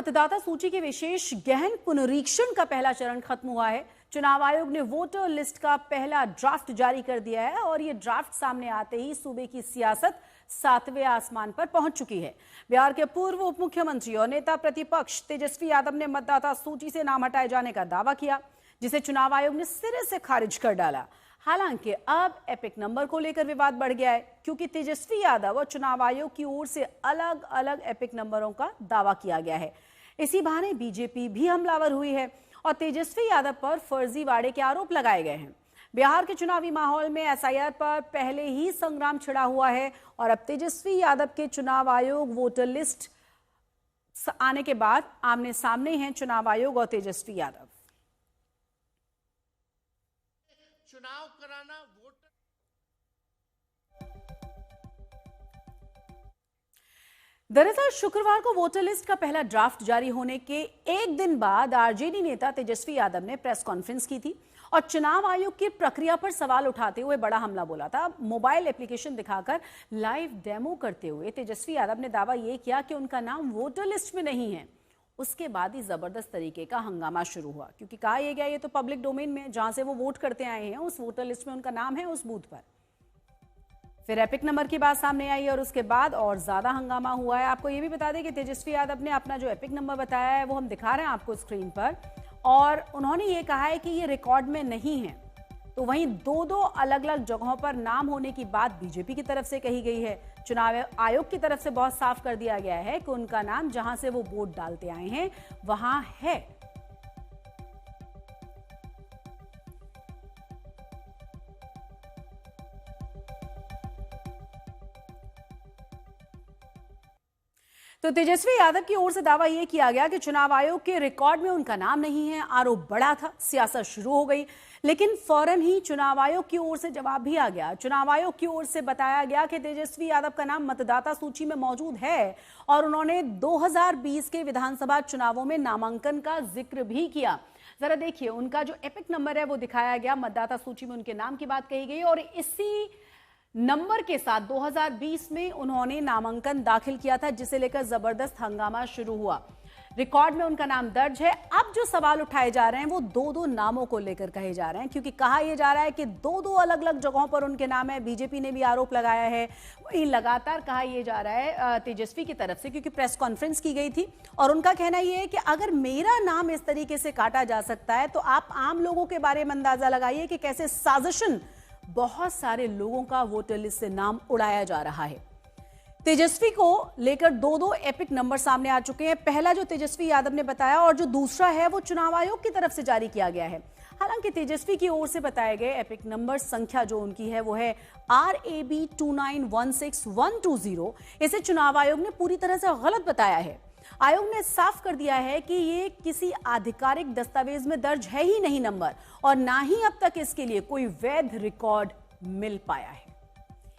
मतदाता सूची के विशेष गहन पुनरीक्षण का पहला चरण खत्म हुआ है। चुनाव आयोग ने वोटर लिस्ट का पहला ड्राफ्ट जारी कर दिया है और ये ड्राफ्ट सामने आते ही सूबे की सियासत 7वें आसमान पर पहुंच चुकी है। बिहार के पूर्व उप मुख्यमंत्री और नेता प्रतिपक्ष तेजस्वी यादव ने मतदाता सूची से नाम हटाए जाने का दावा किया, जिसे चुनाव आयोग ने सिरे से खारिज कर डाला। हालांकि अब एपिक नंबर को लेकर विवाद बढ़ गया है, क्योंकि तेजस्वी यादव और चुनाव आयोग की ओर से अलग अलग एपिक नंबरों का दावा किया गया है। इसी बहाने बीजेपी भी हमलावर हुई है और तेजस्वी यादव पर फर्जीवाड़े के आरोप लगाए गए हैं। बिहार के चुनावी माहौल में एसआईआर पर पहले ही संग्राम छिड़ा हुआ है और अब तेजस्वी यादव के चुनाव आयोग वोटर लिस्ट आने के बाद आमने सामने हैं चुनाव आयोग और तेजस्वी यादव। चुनाव कराना वोटर। दरअसल शुक्रवार को वोटर लिस्ट का पहला ड्राफ्ट जारी होने के एक दिन बाद आरजेडी नेता तेजस्वी यादव ने प्रेस कॉन्फ्रेंस की थी और चुनाव आयोग की प्रक्रिया पर सवाल उठाते हुए बड़ा हमला बोला था। मोबाइल एप्लीकेशन दिखाकर लाइव डेमो करते हुए तेजस्वी यादव ने दावा यह किया कि उनका नाम वोटर लिस्ट में नहीं है। उसके बाद ही जबरदस्त तरीके का हंगामा शुरू हुआ, क्योंकि कहा यह गया ये तो पब्लिक डोमेन में जहां से वो वोट करते आए हैं उस वोटर लिस्ट में उनका नाम है उस बूथ पर। फिर एपिक नंबर की बात सामने आई और उसके बाद और ज्यादा हंगामा हुआ है। आपको ये भी बता दें कि तेजस्वी यादव ने अपना जो एपिक नंबर बताया है वो हम दिखा रहे हैं आपको स्क्रीन पर, और उन्होंने ये कहा है कि ये रिकॉर्ड में नहीं है। तो वहीं दो अलग अलग जगहों पर नाम होने की बात बीजेपी की तरफ से कही गई है। चुनाव आयोग की तरफ से बहुत साफ कर दिया गया है कि उनका नाम जहां से वो वोट डालते आए हैं वहां है। तो तेजस्वी यादव की ओर से दावा यह किया गया कि चुनाव आयोग के रिकॉर्ड में उनका नाम नहीं है। आरोप बढ़ा था, सियासत शुरू हो गई, लेकिन फौरन ही चुनाव आयोग की ओर से जवाब भी आ गया। चुनाव आयोग की ओर से बताया गया कि तेजस्वी यादव का नाम मतदाता सूची में मौजूद है और उन्होंने 2020 के विधानसभा चुनावों में नामांकन का जिक्र भी किया। जरा देखिए, उनका जो एपिक नंबर है वो दिखाया गया, मतदाता सूची में उनके नाम की बात कही गई और इसी नंबर के साथ 2020 में उन्होंने नामांकन दाखिल किया था, जिसे लेकर जबरदस्त हंगामा शुरू हुआ। रिकॉर्ड में उनका नाम दर्ज है। अब जो सवाल उठाए जा रहे हैं वो दो नामों को लेकर कहे जा रहे हैं, क्योंकि कहा यह जा रहा है कि दो अलग अलग जगहों पर उनके नाम है। बीजेपी ने भी आरोप लगाया है। वहीं लगातार कहा यह जा रहा है तेजस्वी की तरफ से, क्योंकि प्रेस कॉन्फ्रेंस की गई थी और उनका कहना यह है कि अगर मेरा नाम इस तरीके से काटा जा सकता है तो आप आम लोगों के बारे में अंदाजा लगाइए कि कैसे साजिशन बहुत सारे लोगों का वोटर लिस्ट से नाम उड़ाया जा रहा है। तेजस्वी को लेकर दो एपिक नंबर सामने आ चुके हैं। पहला जो तेजस्वी यादव ने बताया और जो दूसरा है वो चुनाव आयोग की तरफ से जारी किया गया है। हालांकि तेजस्वी की ओर से बताए गए एपिक नंबर संख्या जो उनकी है वो है RAB 2916120। इसे चुनाव आयोग ने पूरी तरह से गलत बताया है। आयोग ने साफ कर दिया है कि ये किसी आधिकारिक दस्तावेज में दर्ज है ही नहीं नंबर, और ना ही अब तक इसके लिए कोई वैध रिकॉर्ड मिल पाया है।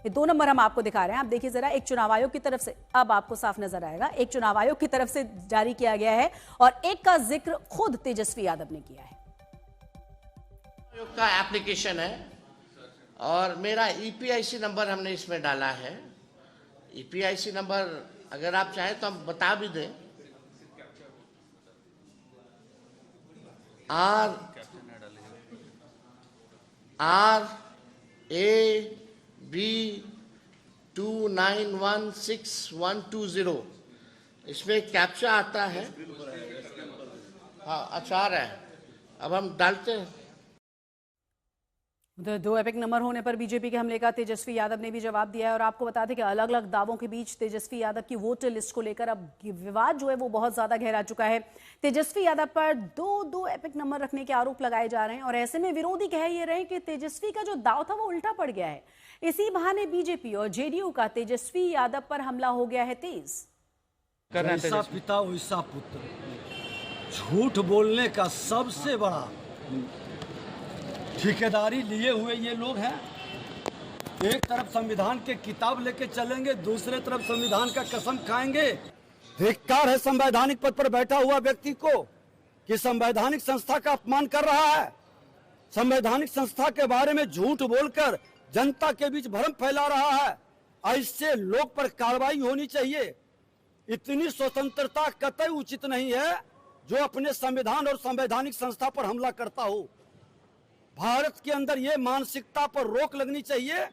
ये दो नंबर हम आपको दिखा रहे हैं, आप देखिए जरा। एक चुनाव आयोग की तरफ से, अब आपको साफ नजर आएगा, एक चुनाव आयोग की तरफ से जारी किया गया है और एक का जिक्र खुद तेजस्वी यादव ने किया है। आयोग का एप्लीकेशन है और मेरा EPIC नंबर हमने इसमें डाला है। EPIC नंबर अगर आप चाहें तो हम बता भी दें। RAB 2916120। इसमें कैप्चा आता है। हाँ, अचार है। अब हम डालते हैं। उधर दो एपिक नंबर होने पर बीजेपी के हमले का तेजस्वी यादव ने भी जवाब दिया है और आपको बता दें कि अलग अलग दावों के बीच तेजस्वी यादव की वोटर लिस्ट को लेकर अब विवाद जो है वो बहुत ज्यादा गहरा चुका है। तेजस्वी यादव पर दो एपिक नंबर रखने के आरोप लगाए जा रहे हैं और ऐसे में विरोधी कह ये रहे कि तेजस्वी का जो दाव था वो उल्टा पड़ गया है। इसी बहाने बीजेपी और JDU का तेजस्वी यादव पर हमला हो गया है तेज। जैसा पिता वैसा पुत्र, झूठ बोलने का सबसे बड़ा ठेकेदारी लिए हुए ये लोग हैं। एक तरफ संविधान के किताब लेके चलेंगे, दूसरे तरफ संविधान का कसम खाएंगे। धिक्कार है संवैधानिक पद पर बैठा हुआ व्यक्ति को कि संवैधानिक संस्था का अपमान कर रहा है। संवैधानिक संस्था के बारे में झूठ बोलकर जनता के बीच भ्रम फैला रहा है। ऐसे लोग पर कार्रवाई होनी चाहिए। इतनी स्वतंत्रता कतई उचित नहीं है जो अपने संविधान और संवैधानिक संस्था पर हमला करता हो। भारत के अंदर ये मानसिकता पर रोक लगनी चाहिए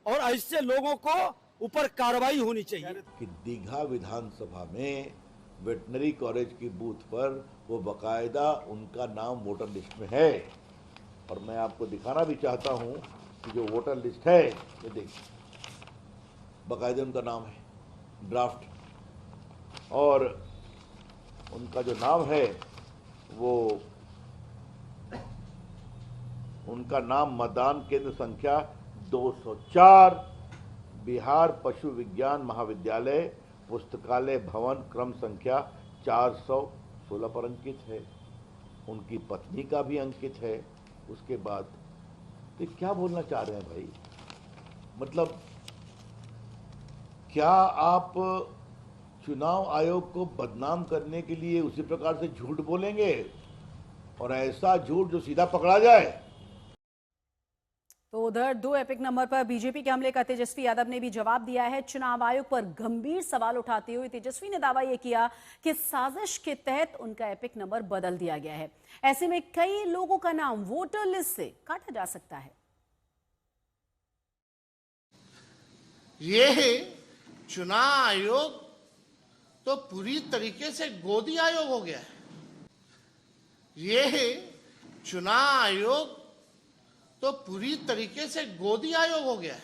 और ऐसे लोगों को ऊपर कार्रवाई होनी चाहिए। कि दीघा विधानसभा में वेटनरी कॉलेज की बूथ पर वो बकायदा उनका नाम वोटर लिस्ट में है, और मैं आपको दिखाना भी चाहता हूं कि जो वोटर लिस्ट है ये देखिए, बकायदा उनका नाम है ड्राफ्ट, और उनका जो नाम है वो उनका नाम मतदान केंद्र संख्या 204 बिहार पशु विज्ञान महाविद्यालय पुस्तकालय भवन क्रम संख्या 416 पर अंकित है। उनकी पत्नी का भी अंकित है। उसके बाद तो क्या बोलना चाह रहे हैं भाई? मतलब क्या आप चुनाव आयोग को बदनाम करने के लिए उसी प्रकार से झूठ बोलेंगे, और ऐसा झूठ जो सीधा पकड़ा जाए? तो उधर 2 एपिक नंबर पर बीजेपी के हमले का तेजस्वी यादव ने भी जवाब दिया है। चुनाव आयोग पर गंभीर सवाल उठाते हुए तेजस्वी ने दावा यह किया कि साजिश के तहत उनका एपिक नंबर बदल दिया गया है। ऐसे में कई लोगों का नाम वोटर लिस्ट से काटा जा सकता है। ये चुनाव आयोग तो पूरी तरीके से गोदी आयोग हो गया है। ये चुनाव आयोग तो पूरी तरीके से गोदी आयोग हो गया है।